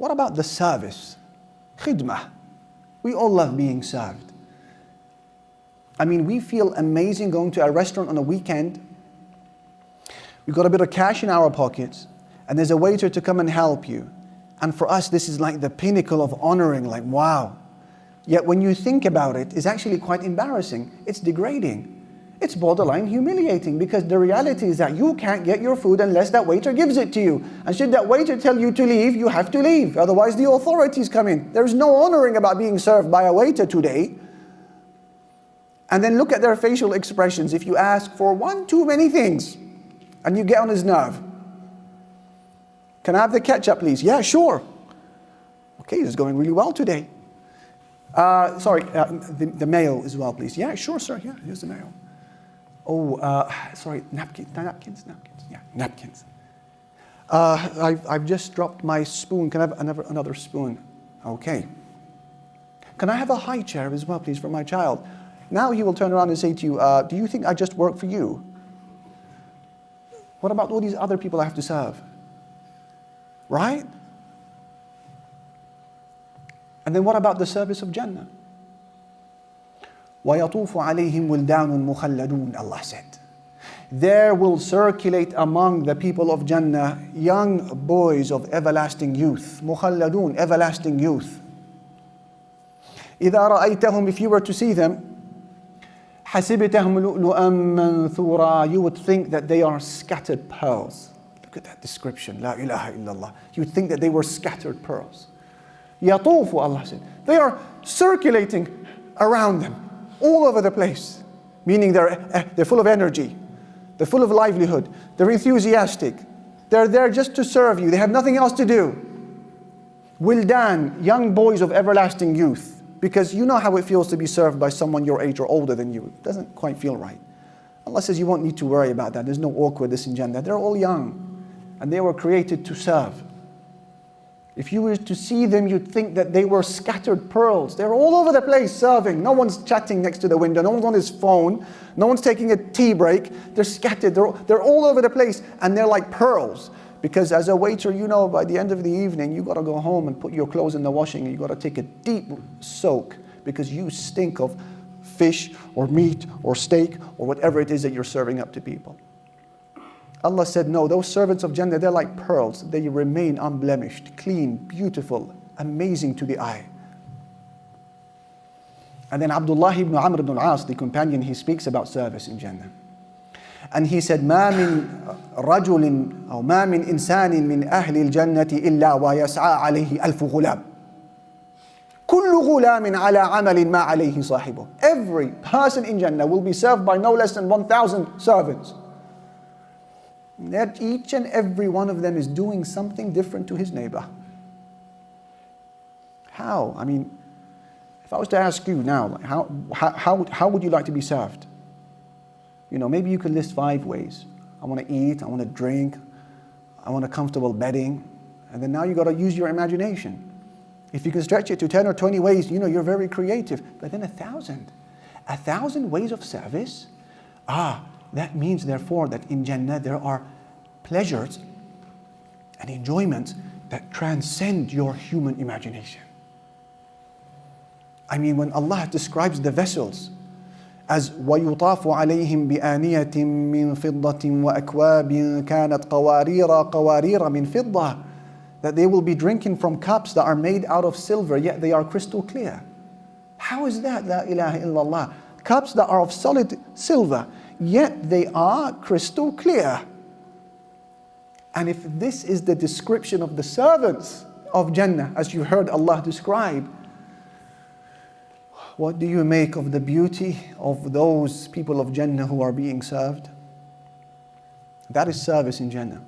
What about the service? Khidmah. We all love being served. I mean, we feel amazing going to a restaurant on a weekend. We've got a bit of cash in our pockets, and there's a waiter to come and help you. And for us, this is like the pinnacle of honoring, like wow. Yet when you think about it, it's actually quite embarrassing. It's degrading. It's borderline humiliating, because the reality is that you can't get your food unless that waiter gives it to you. And should that waiter tell you to leave, you have to leave. Otherwise the authorities come in. There's no honoring about being served by a waiter today. And then look at their facial expressions. If you ask for one too many things and you get on his nerve. Can I have the ketchup, please? Yeah, sure. Okay, this is going really well today. The mayo as well, please. Yeah, sure, sir. Yeah, here's the mayo. Oh, sorry, napkins. Yeah, napkins. I've just dropped my spoon. Can I have another spoon? Okay. Can I have a high chair as well, please, for my child? Now he will turn around and say to you, do you think I just work for you? What about all these other people I have to serve? Right? And then what about the service of Jannah? وَيَطُوفُ عَلَيْهِمْ وِلْدَانٌ مُخَلَّدُونَ, Allah said. There will circulate among the people of Jannah young boys of everlasting youth. مُخَلَّدُونَ, everlasting youth. إِذَا رَأَيْتَهُمْ, if you were to see them, حَسِبْتَهُمْ لُؤْلُؤًا مَنْثُورًا, you would think that they are scattered pearls. Look at that description. La ilaha illallah. You would think that they were scattered pearls. يَطُوفُ, Allah said. They are circulating around them, all over the place. Meaning they're full of energy. They're full of livelihood. They're enthusiastic. They're there just to serve you. They have nothing else to do. Wildan, young boys of everlasting youth. Because you know how it feels to be served by someone your age or older than you. It doesn't quite feel right. Allah says you won't need to worry about that. There's no awkwardness in Jannah. They're all young. And they were created to serve. If you were to see them, you'd think that they were scattered pearls. They're all over the place serving. No one's chatting next to the window. No one's on his phone. No one's taking a tea break. They're scattered. They're all over the place. And they're like pearls. Because as a waiter, you know, by the end of the evening, you got to go home and put your clothes in the washing. You got to take a deep soak because you stink of fish or meat or steak or whatever it is that you're serving up to people. Allah said, no, those servants of Jannah, they're like pearls. They remain unblemished, clean, beautiful, amazing to the eye. And then Abdullah ibn Amr ibn al-As, the companion, he speaks about service in Jannah. And he said, ما من رجل أو ما من إنسان من أهل الجنة إلا ويسعى عليه ألف غلام. كل غلام على عمل ما عليه صاحبه. Every person in Jannah will be served by no less than 1,000 servants. That each and every one of them is doing something different to his neighbor. How? I mean, if I was to ask you now, like how would you like to be served? You know, maybe you could list 5 ways. I want to eat, I want to drink, I want a comfortable bedding. And then now you got to use your imagination. If you can stretch it to 10 or 20 ways, you know, you're very creative. But then 1,000. 1,000 ways of service? That means therefore that in Jannah there are pleasures and enjoyments that transcend your human imagination. I mean, when Allah describes the vessels as وَيُطَافُ عَلَيْهِمْ بِآنِيَةٍ مِّن فِضَّةٍ وَأَكْوَابٍ كَانَتْ قَوَارِيرَ مِن فِضَّةٍ, that they will be drinking from cups that are made out of silver, yet they are crystal clear. How is that? La ilaha illallah. Cups that are of solid silver, yet they are crystal clear. And if this is the description of the servants of Jannah, as you heard Allah describe, what do you make of the beauty of those people of Jannah who are being served? That is service in Jannah.